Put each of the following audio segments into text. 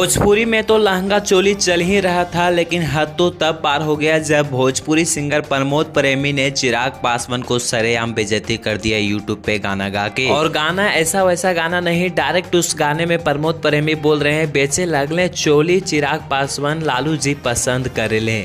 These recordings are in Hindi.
भोजपुरी में तो लहंगा चोली चल ही रहा था, लेकिन हद तो तब पार हो गया जब भोजपुरी सिंगर प्रमोद प्रेमी ने चिराग पासवान को सरेआम बेइज्जती कर दिया यूट्यूब पे गाना गा के। और गाना ऐसा वैसा गाना नहीं, डायरेक्ट उस गाने में प्रमोद प्रेमी बोल रहे हैं बेचे लगले चोली चिराग पासवान लालू जी पसंद करे ले।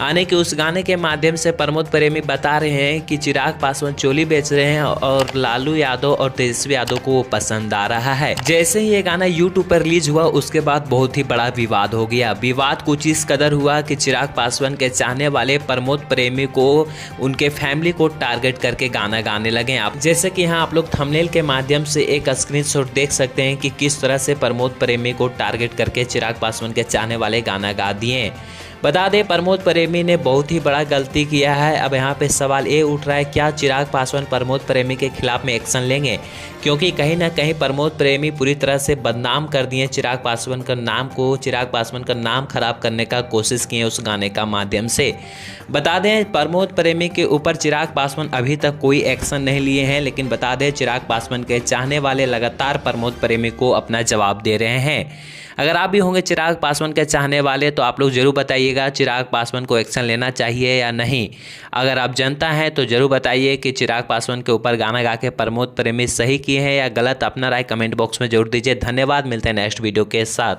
आने के उस गाने के माध्यम से प्रमोद प्रेमी बता रहे हैं कि चिराग पासवान चोली बेच रहे हैं और लालू यादव और तेजस्वी यादव को वो पसंद आ रहा है। जैसे ही ये गाना यूट्यूब पर रिलीज हुआ उसके बाद बहुत ही बड़ा विवाद हो गया। विवाद कुछ इस कदर हुआ कि चिराग पासवान के चाहने वाले प्रमोद प्रेमी को उनके फैमिली को टारगेट करके गाना गाने लगे। आप जैसे कि यहाँ आप लोग थंबनेल के माध्यम से एक स्क्रीनशॉट देख सकते हैं कि किस तरह से प्रमोद प्रेमी को टारगेट करके चिराग पासवान के चाहने वाले गाना गा दिए। बता दें प्रमोद प्रेमी ने बहुत ही बड़ा गलती किया है। अब यहाँ पे सवाल ये उठ रहा है क्या चिराग पासवान प्रमोद प्रेमी के खिलाफ में एक्शन लेंगे, क्योंकि कहीं ना कहीं प्रमोद प्रेमी पूरी तरह से बदनाम कर दिए चिराग पासवान का नाम खराब करने का कोशिश किए उस गाने का माध्यम से। बता दें प्रमोद प्रेमी के ऊपर चिराग पासवान अभी तक कोई एक्शन नहीं लिए हैं, लेकिन बता दें चिराग पासवान के चाहने वाले लगातार प्रमोद प्रेमी को अपना जवाब दे रहे हैं। अगर आप भी होंगे चिराग पासवान के चाहने वाले तो आप लोग जरूर बताइएगा चिराग पासवान को एक्शन लेना चाहिए या नहीं। अगर आप जनता हैं तो जरूर बताइए कि चिराग पासवान के ऊपर गाना गा के प्रमोद प्रेमी सही किए हैं या गलत। अपना राय कमेंट बॉक्स में जरूर दीजिए। धन्यवाद, मिलते हैं नेक्स्ट वीडियो के साथ।